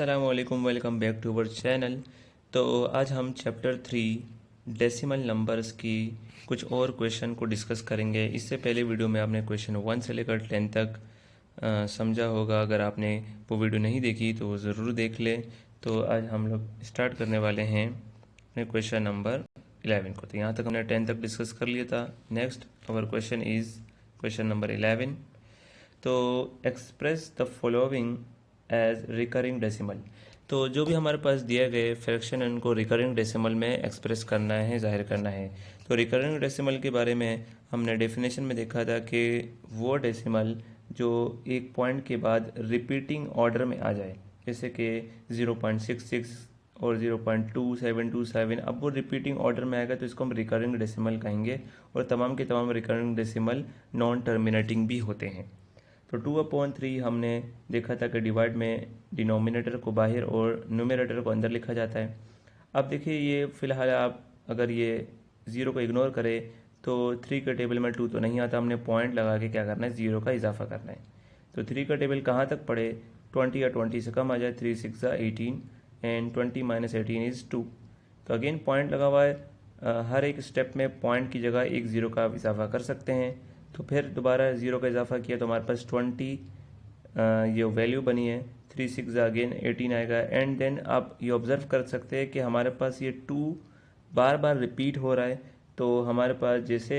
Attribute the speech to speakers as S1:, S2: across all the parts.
S1: अस्सलाम वालेकुम, welcome back to our channel. तो आज हम चैप्टर 3 डेसिमल नंबर्स की कुछ और क्वेश्चन को डिस्कस करेंगे। इससे पहले वीडियो में आपने क्वेश्चन 1 से लेकर 10 तक समझा होगा। अगर आपने वो वीडियो नहीं देखी तो ज़रूर देख लें। तो आज हम लोग स्टार्ट करने वाले हैं अपने क्वेश्चन नंबर 11 को। तो यहाँ तक हमने 10 तक डिस्कस कर लिया था। Next our question is question number 11। तो express the following as recurring decimal. तो जो भी हमारे पास दिए गए फ्रैक्शन उनको रिकरिंग डेसिमल में एक्सप्रेस करना है, जाहिर करना है। तो रिकरिंग डेसिमल के बारे में हमने डेफिनेशन में देखा था कि वो डेसिमल जो एक पॉइंट के बाद रिपीटिंग ऑर्डर में आ जाए, जैसे कि 0.66 और 0.2727। अब वो रिपीटिंग ऑर्डर में आएगा तो इसको हम रिकरिंग डेसिमल कहेंगे। और तमाम के तमाम रिकरिंग डेसिमल नॉन टर्मिनेटिंग भी होते हैं। तो 2/3 हमने देखा था कि डिवाइड में डिनोमिनेटर को बाहर और न्यूमरेटर को अंदर लिखा जाता है। अब देखिए, ये फ़िलहाल आप अगर ये 0 को इग्नोर करें तो 3 के टेबल में 2 तो नहीं आता। हमने पॉइंट लगा के क्या करना है, 0 का इजाफा करना है। तो 3 का टेबल कहाँ तक पड़े, 20 या 20 से कम आ जाए। 3 6 18 एंड 20 - 18 इज़ 2। तो अगेन पॉइंट लगा हुआ है। हर एक स्टेप में पॉइंट की जगह एक 0 का इजाफा कर सकते हैं। तो फिर दोबारा 0 का इजाफा किया तो हमारे पास 20 ये वैल्यू बनी है। 3 6 अगेन 18 आएगा। एंड देन आप ये ऑब्ज़र्व कर सकते हैं कि हमारे पास ये 2 बार बार रिपीट हो रहा है। तो हमारे पास जैसे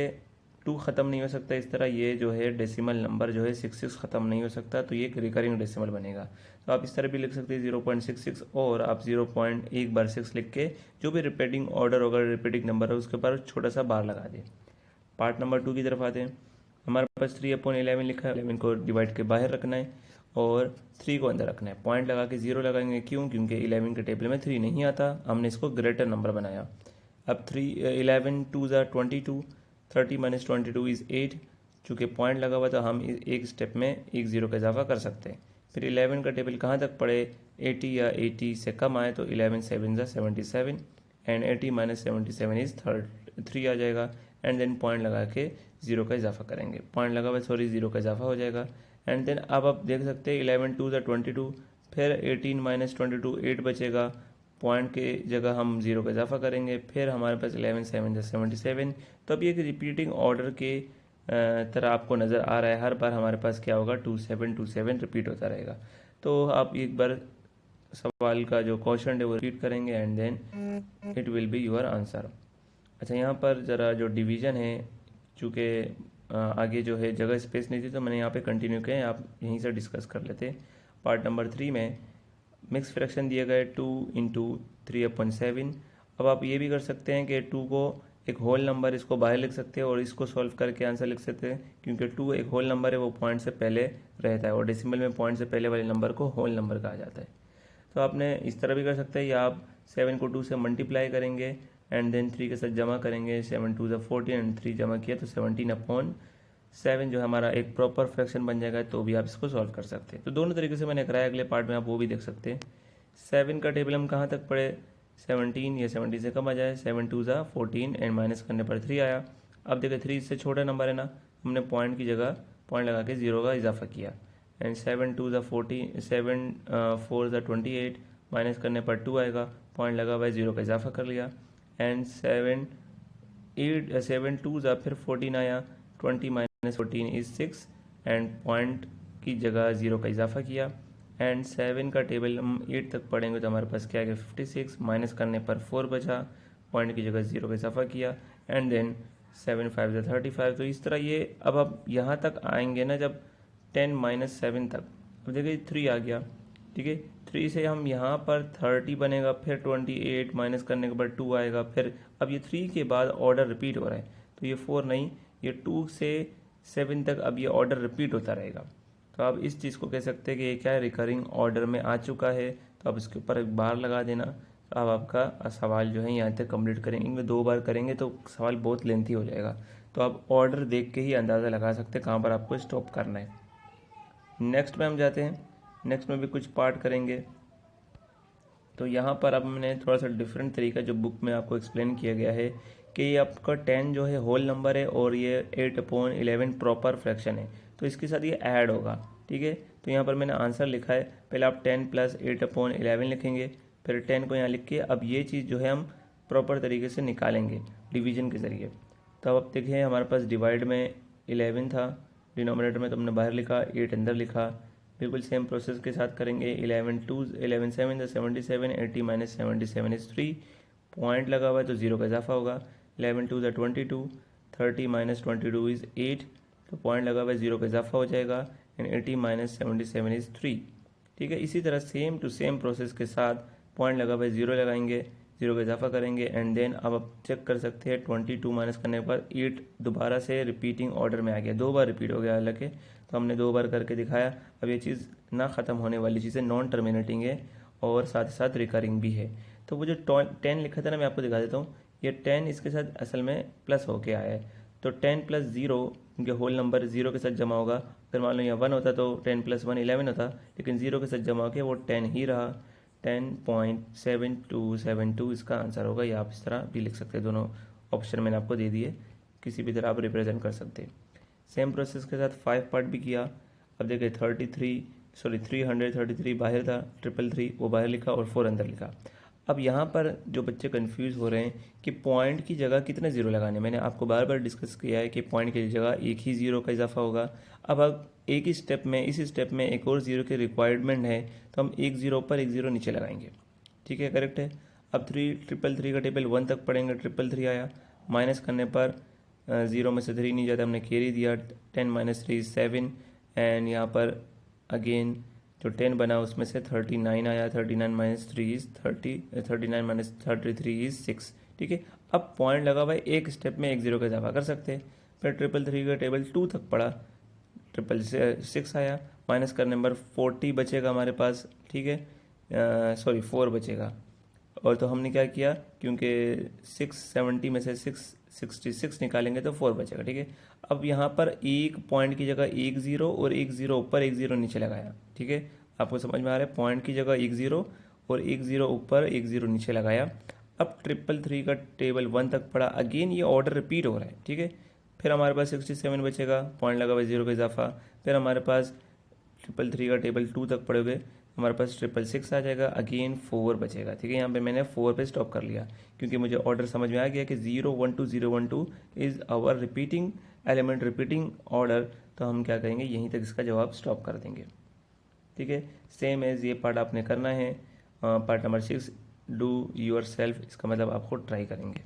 S1: 2 ख़त्म नहीं हो सकता, इस तरह ये जो है डेसिमल नंबर जो है 66 ख़त्म नहीं हो सकता। तो ये एक रिकरिंग डेसिमल बनेगा। तो आप इस तरह भी लिख सकते हैं 0.66 और आप 0.1/6 लिख के जो भी रिपीटिंग ऑर्डर होगा, रिपीटिंग नंबर है, उसके ऊपर छोटा सा बार लगा दें। पार्ट नंबर 2 की तरफ आते हैं। हमारे पास 3/11 लिखा है। 11 को डिवाइड के बाहर रखना है और 3 को अंदर रखना है। पॉइंट लगा के 0 लगाएंगे, क्यों? क्योंकि 11 के टेबल में 3 नहीं आता, हमने इसको ग्रेटर नंबर बनाया। अब 11 2 ज़ा 22, 30 - 22 इज़ 8। चूँकि पॉइंट लगा हुआ था हम एक स्टेप में एक 0 का इजाफा कर सकते हैं। फिर 11 का टेबल कहाँ तक पड़े, 80 या 80 से कम आए तो 11 7 ज़ा 77 एंड 80 - 77 इज़ 3 आ जाएगा। एंड देन पॉइंट लगा के 0 का इजाफा करेंगे। पॉइंट लगा हुआ, सॉरी, 0 का इजाफा हो जाएगा। एंड देन अब आप देख सकते हैं 11 2 ज़ा 22, फिर 18 - 22 8 बचेगा। पॉइंट के जगह हम 0 का इजाफा करेंगे। फिर हमारे पास 11 7 ज़ा 77। तो अब ये एक रिपीटिंग ऑर्डर के तरह आपको नज़र आ रहा है। हर बार हमारे पास क्या होगा, 2727 रिपीट होता रहेगा। तो आप एक बार सवाल का जो क्वेश्चन है वो रिपीट करेंगे and then it will be your answer. अच्छा, यहाँ पर ज़रा जो डिवीज़न है, चूँकि आगे जो है जगह स्पेस नहीं थी तो मैंने यहाँ पे कंटिन्यू किया है, आप यहीं से डिस्कस कर लेते। पार्ट नंबर 3 में मिक्स फ्रैक्शन दिया गया है 2 × 3/7। अब आप ये भी कर सकते हैं कि 2 को एक होल नंबर इसको बाहर लिख सकते हैं और इसको सॉल्व करके आंसर लिख सकते हैं, क्योंकि 2 एक होल नंबर है, वो पॉइंट से पहले रहता है और डेसिमल में पॉइंट से पहले वाले नंबर को होल नंबर कहा जाता है। तो आपने इस तरह भी कर सकते हैं, या आप 7 को 2 से मल्टीप्लाई करेंगे एंड देन 3 के साथ जमा करेंगे। 7 2 ज़ा 14 एंड 3 जमा किया तो 17/7 जो हमारा एक प्रॉपर फ्रैक्शन बन जाएगा। तो भी आप इसको सॉल्व कर सकते हैं। तो दोनों तरीके से मैंने कराया, अगले पार्ट में आप वो भी देख सकते हैं। 7 का टेबल हम कहाँ तक पढ़े, 17 या 70 से कम आ जाए। 7 2 ज़ा 14 एंड माइनस करने पर 3 आया। अब देखिए 3 इससे छोटा नंबर है ना, हमने पॉइंट की जगह पॉइंट लगा के 0 का इजाफा किया। एंड 7 2 ज़ा 14, 7 4 ज़ा 28 माइनस करने पर 2 आएगा। पॉइंट लगा हुआ है, 0 का इजाफा कर लिया। एंड 7 2 ज़ा फिर 14 आया। 20 - 14 इज़ 6 एंड पॉइंट की जगह 0 का इजाफा किया। एंड 7 का टेबल हम 8 तक पढ़ेंगे तो हमारे पास क्या है, 56 माइनस करने पर 4 बचा। पॉइंट की जगह 0 का इजाफा किया। एंड देन 7 5 ज़ा 35। तो इस तरह ये अब आप यहाँ तक आएंगे ना, जब 10 - 7 तक, अब देखिए 3 आ गया, ठीक है। 3 से हम यहाँ पर 30 बनेगा, फिर 28 माइनस करने के बाद 2 आएगा। फिर अब ये 3 के बाद ऑर्डर रिपीट हो रहा है, तो ये 4 नहीं, ये 2 से 7 तक अब ये ऑर्डर रिपीट होता रहेगा। तो आप इस चीज़ को कह सकते हैं कि ये क्या है, रिकरिंग ऑर्डर में आ चुका है। तो आप इसके ऊपर एक बार लगा देना। तो अब आपका सवाल जो है यहाँ तक कंप्लीट करेंगे। इनमें 2 बार करेंगे तो सवाल बहुत लेंथी हो जाएगा। तो आप ऑर्डर देख के ही अंदाज़ा लगा सकते हैं कहाँ पर आपको स्टॉप करना है। नेक्स्ट में हम जाते हैं। नेक्स्ट में भी कुछ पार्ट करेंगे। तो यहाँ पर अब मैंने थोड़ा सा डिफरेंट तरीका जो बुक में आपको एक्सप्लेन किया गया है कि ये आपका 10 जो है होल नंबर है और ये 8/11 प्रॉपर फ्रैक्शन है, तो इसके साथ ये ऐड होगा, ठीक है। तो यहाँ पर मैंने आंसर लिखा है, पहले आप 10 + 8/11 लिखेंगे, फिर 10 को यहाँ लिख के अब ये चीज़ जो है हम प्रॉपर तरीके से निकालेंगे डिवीजन के ज़रिए। तो अब देखिए हमारे पास डिवाइड में 11 था, डिनोमिनेटर में तो हमने बाहर लिखा, 8 अंदर लिखा। बिल्कुल सेम प्रोसेस के साथ करेंगे। 11 7 77, 80 - 77 इज़ 3, पॉइंट लगा हुआ है तो 0 का इजाफा होगा। 11 2 22, 30 - 22 इज़ 8, तो पॉइंट लगा हुआ है 0 का इजाफा हो जाएगा। And 80 - 77 is 3। ठीक है, इसी तरह सेम टू सेम प्रोसेस के साथ पॉइंट लगा हुआ है 0 लगाएंगे, 0 का इजाफा करेंगे। एंड देन अब आप चेक कर सकते हैं 22 माइनस करने पर 8 दोबारा से रिपीटिंग ऑर्डर में आ गया, 2 बार रिपीट हो गया हालांकि, तो हमने 2 बार करके दिखाया। अब ये चीज़ ना ख़त्म होने वाली चीज़ है, नॉन टर्मिनेटिंग है और साथ ही साथ रिकरिंग भी है। तो वो जो 10 लिखा था ना, मैं आपको दिखा देता हूँ। ये 10 इसके साथ असल में प्लस होके आया है, तो 10 + 0 क्योंकि होल नंबर 0 के साथ जमा होगा। अगर मान लो यहाँ 1 होता तो 10 + 1 11 होता, लेकिन 0 के साथ जमा होकर वो 10 ही रहा। 10.7272 इसका आंसर होगा, या आप इस तरह भी लिख सकते हैं। दोनों ऑप्शन मैंने आपको दे दिए, किसी भी तरह आप रिप्रेजेंट कर सकते हैं। सेम प्रोसेस के साथ 5 पार्ट भी किया। अब देखिए 333 बाहर था, 333 वो बाहर लिखा और 4 अंदर लिखा। अब यहाँ पर जो बच्चे कंफ्यूज हो रहे हैं कि पॉइंट की जगह कितने ज़ीरो लगाने, मैंने आपको बार बार डिस्कस किया है कि पॉइंट की जगह एक ही ज़ीरो का इजाफा होगा। अब एक ही स्टेप में, इस स्टेप में एक और ज़ीरो की रिक्वायरमेंट है, तो हम एक ज़ीरो ऊपर एक ज़ीरो नीचे लगाएंगे। ठीक है, करेक्ट है। अब 333 का टेबल 1 तक पढ़ेंगे, 333 आया, माइनस करने पर 0 में से 3 नहीं जाता, हमने कैरी दिया। 10 - 3 7, एंड यहाँ पर अगेन जो 10 बना उसमें से 39 आया, 39 - 3 इज़ 30, 39 - 33 इज़ 6। ठीक है, अब पॉइंट लगा हुआ है, एक स्टेप में एक ज़ीरो का इजाफा कर सकते हैं। फिर 333 का टेबल 2 तक पढ़ा, 666 आया, माइनस करने पर 40 बचेगा हमारे पास। ठीक है, सॉरी 4 बचेगा। और तो हमने क्या किया, क्योंकि 670 में से 666 निकालेंगे तो 4 बचेगा। ठीक है, अब यहाँ पर एक पॉइंट की जगह एक ज़ीरो और एक ज़ीरो ऊपर एक ज़ीरो नीचे लगाया। ठीक है, आपको समझ में आ रहा है, पॉइंट की जगह एक ज़ीरो और एक ज़ीरो ऊपर एक ज़ीरो नीचे लगाया। अब 333 का टेबल 1 तक पड़ा, अगेन ये ऑर्डर रिपीट हो रहा है। ठीक है, फिर हमारे पास 67 बचेगा, पॉइंट लगा हुआ 0 का इजाफा। फिर हमारे पास 333 का टेबल 2 तक पढ़ोगे, हमारे पास 666 आ जाएगा, अगेन 4 बचेगा। ठीक है, यहाँ पे मैंने 4 पे स्टॉप कर लिया क्योंकि मुझे ऑर्डर समझ में आ गया कि 012 is our repeating element, repeating order. तो हम क्या करेंगे, यहीं तक इसका जवाब स्टॉप कर देंगे। ठीक है, सेम एज ये पार्ट आपने करना है। Part number 6 do your self, इसका मतलब आप खुद ट्राई करेंगे।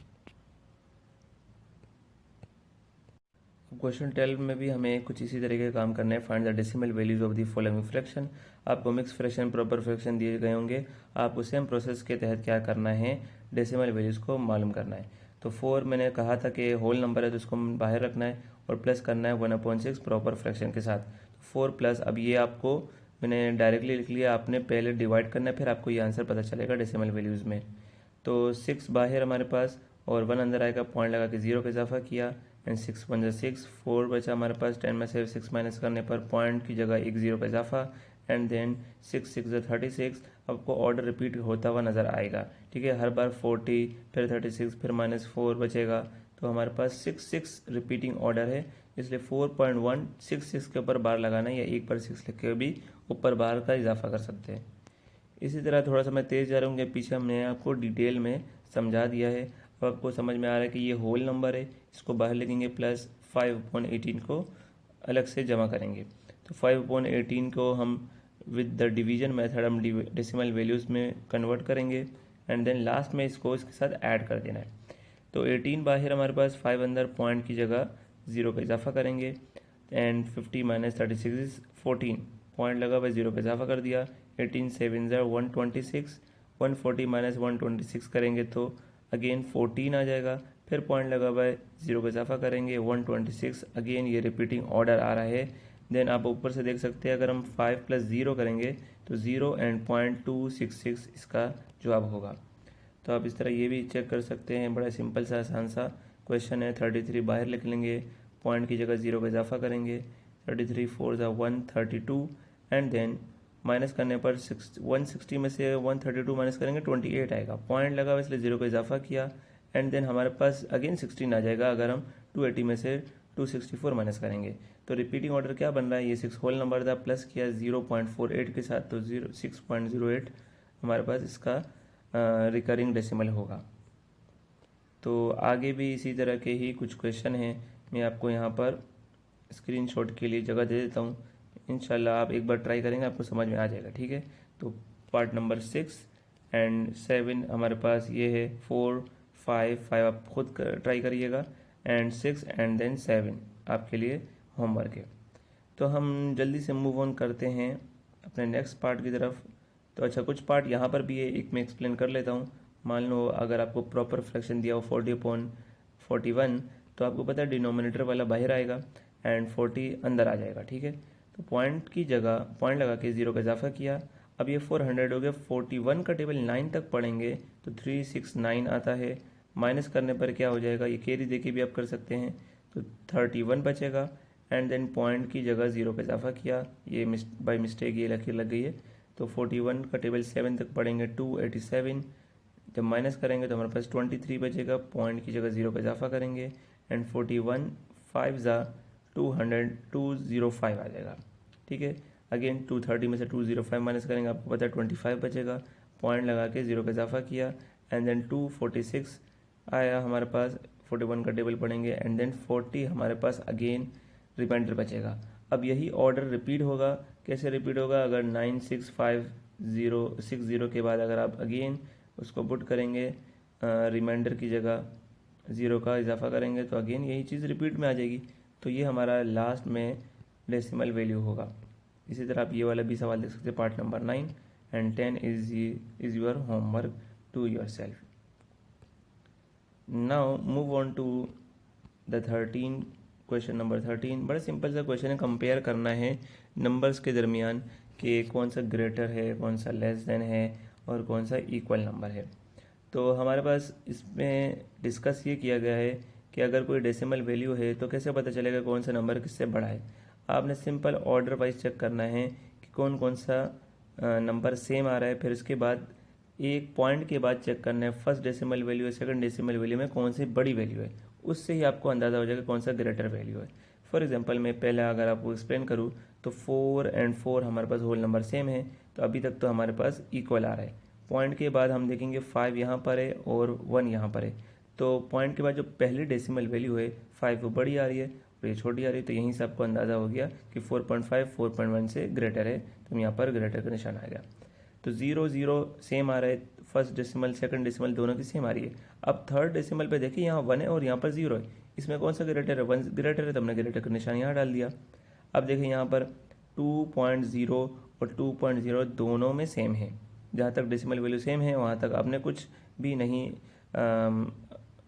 S1: क्वेश्चन 12 में भी हमें कुछ इसी तरीके का काम करना है। Find the decimal values of the following fraction. आपको मिक्स फ्रैक्शन, प्रॉपर फ्रैक्शन दिए गए होंगे, आपको सेम प्रोसेस के तहत क्या करना है, डेसिमल वैल्यूज़ को मालूम करना है। तो 4 मैंने कहा था कि होल नंबर है तो उसको बाहर रखना है और प्लस करना है 1/6 प्रॉपर फ्रैक्शन के साथ। 4 प्लस, अब ये आपको मैंने डायरेक्टली लिख लिया, आपने पहले डिवाइड करना है, फिर आपको ये आंसर पता चलेगा डेसिमल वैल्यूज़ में। तो 6 बाहर हमारे पास और 1 अंदर आएगा, पॉइंट लगा के 0 का इजाफा किया। एंड 6 1 6, 4 बचा हमारे पास। 10 में से 6 माइनस करने पर पॉइंट की जगह एक 0 का इजाफा। एंड देन 6 6 36, आपको ऑर्डर रिपीट होता हुआ नज़र आएगा। ठीक है, हर बार 40, फिर 36, फिर -4 बचेगा। तो हमारे पास 6 6 रिपीटिंग ऑर्डर है, इसलिए 4.166 के ऊपर बार लगाना है, या एक बार 6 लिख के भी ऊपर बार का इजाफा कर सकते हैं। इसी तरह थोड़ा सा मैं तेज़ जा रहा हूँ, पीछे हमने आपको डिटेल में समझा दिया है। अब आपको समझ में आ रहा है कि ये होल नंबर है, इसको बाहर लिखेंगे, प्लस 5/18 को अलग से जमा करेंगे। तो 5/18 को हम विद द डिवीजन मेथड हम डेसिमल वैल्यूज़ में कन्वर्ट करेंगे। एंड देन लास्ट में इसको इसके साथ ऐड कर देना है। तो 18 बाहर हमारे पास, 5 अंदर, पॉइंट की जगह 0 का इजाफा करेंगे। एंड 50 - 36 इज 14, पॉइंट लगा हुआ 0 का इजाफा कर दिया। 18 7 126, 140 - 126 करेंगे तो अगेन 14 आ जाएगा। फिर पॉइंट लगा हुआ है, 0 का इजाफा करेंगे, 126, अगेन ये रिपीटिंग ऑर्डर आ रहा है। देन आप ऊपर से देख सकते हैं, अगर हम 5 + 0 करेंगे तो 0 एंड 0.266 इसका जवाब होगा। तो आप इस तरह ये भी चेक कर सकते हैं, बड़ा सिंपल सा आसान सा क्वेश्चन है। 33 बाहर लिख लेंगे, पॉइंट की जगह 0 का इजाफा करेंगे। 33 4 132, एंड देन माइनस करने पर 160 में से 132 माइनस करेंगे 28 आएगा, पॉइंट लगा हुआ इसलिए 0 का इजाफा किया। एंड देन हमारे पास अगेन 16 आ जाएगा अगर हम 280 में से 264 माइनस करेंगे। तो रिपीटिंग ऑर्डर क्या बन रहा है, ये 6 होल नंबर था, प्लस किया 0.48 के साथ, तो 6.08 हमारे पास इसका रिकरिंग डेसिमल होगा। तो आगे भी इसी तरह के ही कुछ क्वेश्चन हैं, मैं आपको यहाँ पर स्क्रीनशॉट के लिए जगह दे देता हूँ। इंशाल्लाह आप एक बार ट्राई करेंगे, आपको समझ में आ जाएगा, ठीक है। तो पार्ट नंबर 6 एंड 7 हमारे पास ये है, 4, 5 आप खुद ट्राई करिएगा, एंड 6 एंड देन 7 आपके लिए होमवर्क है। तो हम जल्दी से मूव ऑन करते हैं अपने नेक्स्ट पार्ट की तरफ। तो अच्छा, कुछ पार्ट यहाँ पर भी है, एक मैं एक्सप्लेन कर लेता हूँ। मान लो अगर आपको प्रॉपर फ्रैक्शन दिया हो 40/41, तो आपको पता है डिनोमिनेटर वाला बाहर आएगा एंड 40 अंदर आ जाएगा, ठीक है। तो पॉइंट की जगह पॉइंट लगा के 0 का इजाफा किया। अब ये 400 हो गया, 41 का टेबल 9 तक पढ़ेंगे तो 369 आता है। माइनस करने पर क्या हो जाएगा, ये कैरी देके भी आप कर सकते हैं, तो 31 बचेगा। एंड देन पॉइंट की जगह 0 का इजाफा किया, ये बाई मिस्टेक ये लकीर लग गई है, तो 41 का टेबल 7 तक पढ़ेंगे 287। जब माइनस करेंगे तो हमारे पास 23 बचेगा, पॉइंट की जगह 0 का इजाफा करेंगे एंड 41 5 ज़ा 205 आ जाएगा, ठीक है। अगेन 230 में से 205 माइनस करेंगे, आपको पता है 25 बचेगा, पॉइंट लगा के 0 का इजाफा किया एंड देन 246 आया हमारे पास। 41 का टेबल पढ़ेंगे एंड देन 40 हमारे पास अगेन रिमाइंडर बचेगा। अब यही ऑर्डर रिपीट होगा, कैसे रिपीट होगा, अगर 965060 के बाद अगर आप अगेन उसको पुट करेंगे, रिमाइंडर की जगह 0 का इजाफा करेंगे, तो अगेन यही चीज़ रिपीट में आ जाएगी। तो ये हमारा लास्ट में डेसिमल वैल्यू होगा। इसी तरह आप ये वाला भी सवाल देख सकते हैं, part number 9 and 10 is your homework to yourself. Now move on to the 13 question number 13। बड़ा सिंपल सा क्वेश्चन है, कंपेयर करना है नंबर्स के दरमियान कि कौन सा ग्रेटर है, कौन सा लेस देन है और कौन सा इक्वल नंबर है। तो हमारे पास इसमें डिस्कस ये किया गया है कि अगर कोई डेसिमल वैल्यू है तो कैसे पता चलेगा कौन सा नंबर किससे बड़ा है। आपने सिंपल ऑर्डर वाइज चेक करना है कि कौन कौन सा नंबर सेम आ रहा है, फिर उसके बाद एक पॉइंट के बाद चेक करना है फर्स्ट डेसिमल वैल्यू है, सेकंड डेसिमल वैल्यू में कौन सी बड़ी वैल्यू है, उससे ही आपको अंदाज़ा हो जाएगा कौन सा ग्रेटर वैल्यू है। फॉर एग्जांपल मैं पहला अगर आपको एक्सप्लेन करूँ तो 4 एंड 4 हमारे पास होल नंबर सेम है, तो अभी तक तो हमारे पास इक्वल आ रहा है। पॉइंट के बाद हम देखेंगे 5 यहाँ पर है और 1 यहाँ पर है, तो पॉइंट के बाद जो पहली डेसिमल वैल्यू है 5 वो बड़ी आ रही है और ये छोटी आ रही है, तो यहीं से आपको अंदाज़ा हो गया कि 4.5 4.1 से ग्रेटर है, तो यहाँ पर ग्रेटर का निशान आ गया। तो 0 0 सेम आ रहा है, फर्स्ट डेसिमल सेकंड डेसिमल दोनों की सेम आ रही है। अब थर्ड डेसिमल पे देखिए यहाँ 1 है और यहाँ पर 0 है, इसमें कौन सा ग्रेटर है, 1 ग्रेटर है, तो हमने ग्रेटर का निशान यहाँ डाल दिया। अब देखिए यहाँ पर 2.0 और 2.0 दोनों में सेम है, जहाँ तक डेसिमल वैल्यू सेम है वहाँ तक आपने कुछ भी नहीं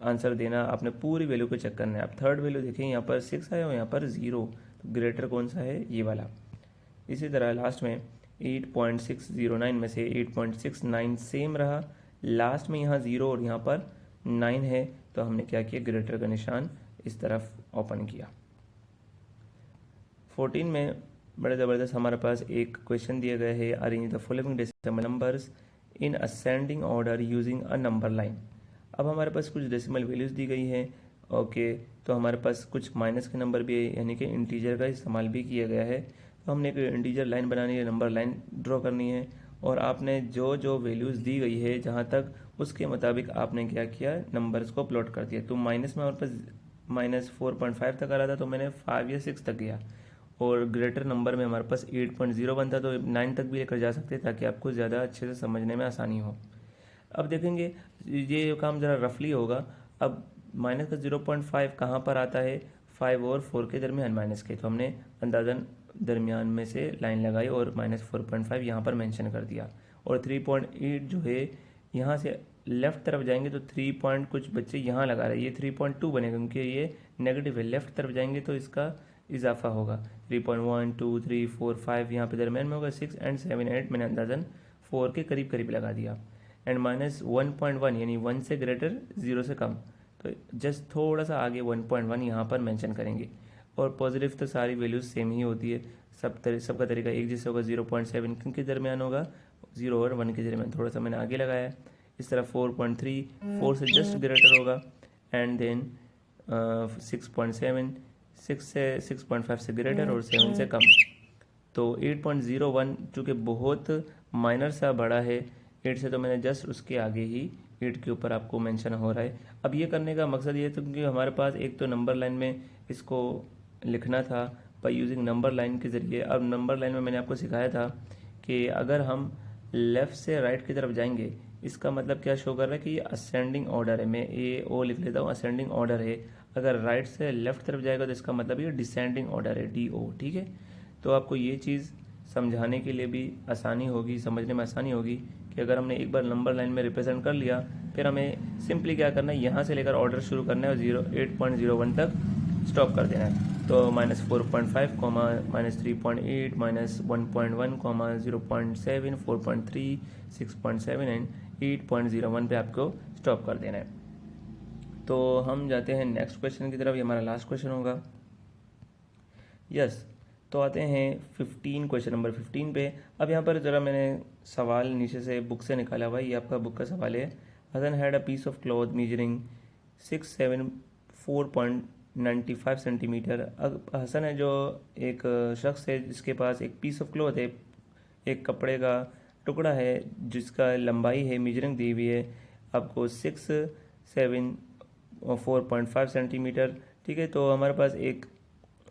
S1: आंसर देना, आपने पूरी वैल्यू को चेक करना है। आप थर्ड वैल्यू देखें, यहाँ पर 6 है और यहाँ पर 0, तो ग्रेटर कौन सा है, ये वाला। इसी तरह लास्ट में 8.609 में से 8.69 सेम रहा, लास्ट में यहाँ 0 और यहाँ पर 9 है, तो हमने क्या किया, ग्रेटर का निशान इस तरफ ओपन किया। 14 में बड़े ज़बरदस्त हमारे पास एक क्वेश्चन दिया गया है, arrange the following decimal numbers in ascending order using a number line. अब हमारे पास कुछ डेसिमल वैल्यूज़ दी गई हैं, ओके, तो हमारे पास कुछ माइनस के नंबर भी है, यानी कि इंटीजर का इस्तेमाल भी किया गया है। तो हमने एक इंटीजर लाइन बनानी है, नंबर लाइन ड्रॉ करनी है, और आपने जो जो वैल्यूज़ दी गई है जहाँ तक उसके मुताबिक आपने क्या किया, नंबर्स को प्लॉट कर दिया। तो माइनस में हमारे पास -4.5 तक आ रहा था, तो मैंने 5 या 6 तक गया, और ग्रेटर नंबर में हमारे पास 8.01 था, तो 9 तक भी लेकर जा सकते हैं ताकि आपको ज़्यादा अच्छे से समझने में आसानी हो। अब देखेंगे ये काम ज़रा रफली होगा। अब माइनस का 0.5 कहाँ पर आता है, 5 और 4 के दरमियान माइनस के, तो हमने अंदाज़न दरमियान में से लाइन लगाई और -4.5 यहाँ पर मेंशन कर दिया। और 3.8 जो है यहाँ से लेफ़्ट तरफ जाएंगे तो 3 पॉइंट कुछ बच्चे यहाँ लगा रहे हैं, ये 3.2 बनेगा क्योंकि ये नेगेटिव है, लेफ़्ट तरफ जाएंगे तो इसका इजाफा होगा। 3.1 2 3 4 5 यहाँ पे दरमियान में होगा, 6 एंड 7 8 मैंने अंदाज़न 4 के करीब करीब लगा दिया। एंड -1.1 यानी 1 से ग्रेटर 0 से कम, तो जस्ट थोड़ा सा आगे 1.1 यहाँ पर मेंशन करेंगे। और पॉजिटिव तो सारी वैल्यूज सेम ही होती है, सबका तरीका एक जैसे होगा। 0.7 के दरमियान होगा, 0 और 1 के दरमियान, थोड़ा सा मैंने आगे लगाया। इस तरह 4.3 4 से जस्ट ग्रेटर होगा, एंड देन 6.7 6.5 से ग्रेटर और 7 से कम। तो 8.01 चूँकि बहुत माइनर सा बड़ा है 8 से, तो मैंने जस्ट उसके आगे ही 8 के ऊपर आपको मेंशन हो रहा है। अब ये करने का मकसद ये था क्योंकि हमारे पास एक तो नंबर लाइन में इसको लिखना था बाय यूजिंग नंबर लाइन के ज़रिए। अब नंबर लाइन में मैंने आपको सिखाया था कि अगर हम लेफ़्ट से राइट की तरफ जाएंगे, इसका मतलब क्या शो कर रहा है कि ये असेंडिंग ऑर्डर है। मैं ए ओ लिख लेता हूँ, असेंडिंग ऑर्डर है। अगर राइट से लेफ्ट तरफ जाएगा तो इसका मतलब ये डिसेंडिंग ऑर्डर है, DO, ठीक है। तो आपको ये चीज़ समझाने के लिए भी आसानी होगी, समझने में आसानी होगी कि अगर हमने एक बार नंबर लाइन में रिप्रेजेंट कर लिया, फिर हमें सिंपली क्या करना है, यहाँ से लेकर ऑर्डर शुरू करना है और 8.01 तक स्टॉप कर देना है। तो -4.5, -3.8, -1.1, 0.7, 4.3, 6.7 एंड 8.01 पे आपको स्टॉप कर देना है। तो हम जाते हैं नेक्स्ट क्वेश्चन की तरफ, ये हमारा लास्ट क्वेश्चन होगा। यस, तो आते हैं 15, क्वेश्चन नंबर 15 पे। अब यहाँ पर ज़रा मैंने सवाल नीचे से बुक से निकाला हुआ है, ये आपका बुक का सवाल है। Hasan had a piece of cloth measuring 674.95 centimetre. अब हसन है जो एक शख्स है जिसके पास एक पीस ऑफ क्लॉथ है, एक कपड़े का टुकड़ा है जिसका लंबाई है, मीजरिंग दी हुई है आपको 674.5 सेंटीमीटर, ठीक है। तो हमारे पास एक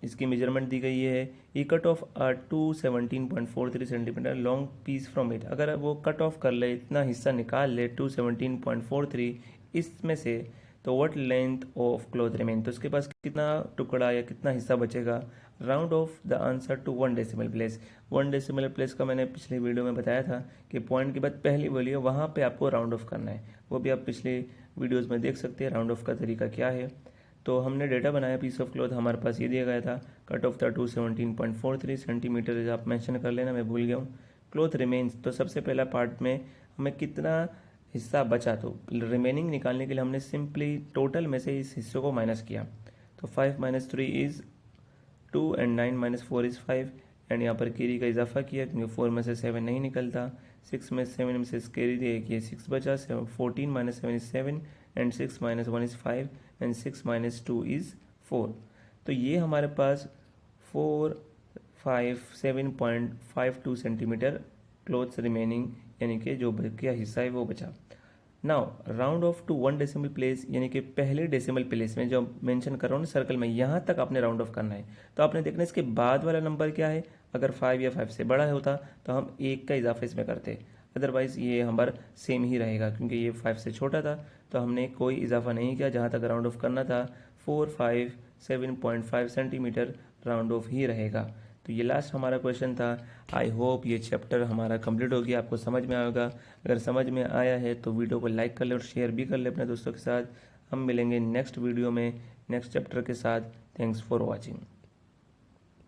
S1: इसकी मेजरमेंट दी गई है। ई cut off 217.43 centimetre long piece from it. अगर वो कट ऑफ कर ले, इतना हिस्सा निकाल ले 217.43 इसमें से, तो what length of cloth remain, तो उसके पास कितना टुकड़ा या कितना हिस्सा बचेगा। Round off the answer to 1 decimal place. 1 decimal place का मैंने पिछली वीडियो में बताया था कि पॉइंट के बाद पहली वैल्यू है वहाँ पे आपको राउंड ऑफ करना है, वो भी आप पिछले वीडियोज़ में देख सकते हैं राउंड ऑफ का तरीका क्या है। तो हमने डेटा बनाया, पीस ऑफ क्लॉथ हमारे पास ये दिया गया था, कट ऑफ था 217.43 सेंटीमीटर, आप मेंशन कर लेना, मैं भूल गया हूँ। क्लॉथ रिमेन्स, तो सबसे पहला पार्ट में हमें कितना हिस्सा बचा, तो रिमेनिंग निकालने के लिए हमने सिंपली टोटल में से इस हिस्से को माइनस किया। तो 5 - 3 इज़ 2 एंड 9 - 4 इज़ 5 एंड यहाँ पर कैरी का इजाफा किया क्योंकि 4 में से 7 नहीं निकलता। 6 में 7 में से कैरी दिया कि 6 बचा। 14 - 7 is 7 and 6 - 1 is 5 and 6 - 2 is 4। तो ये हमारे पास 457.52 सेंटीमीटर क्लॉथ्स रिमेनिंग, यानी कि जो बचा हिस्सा है वो बचा। Now round off to 1 decimal place, यानी कि पहले डेसिमल प्लेस में जो मेंशन कर रहा हूँ ना सर्कल में, यहाँ तक आपने राउंड ऑफ करना है। तो आपने देखना इसके बाद वाला नंबर क्या है। अगर 5 या 5 से बड़ा होता तो हम 1 का इजाफा इसमें करते, अदरवाइज़ ये हमारा सेम ही रहेगा क्योंकि ये 5 से छोटा था तो हमने कोई इजाफा नहीं किया। जहाँ तक राउंड ऑफ करना था 457.5 सेंटीमीटर राउंड ऑफ ही रहेगा। तो ये लास्ट हमारा क्वेश्चन था। आई होप ये चैप्टर हमारा कंप्लीट हो गया, आपको समझ में आएगा। अगर समझ में आया है तो वीडियो को लाइक कर ले और शेयर भी कर ले अपने दोस्तों के साथ। हम मिलेंगे नेक्स्ट वीडियो में नेक्स्ट चैप्टर के साथ। Thanks for watching.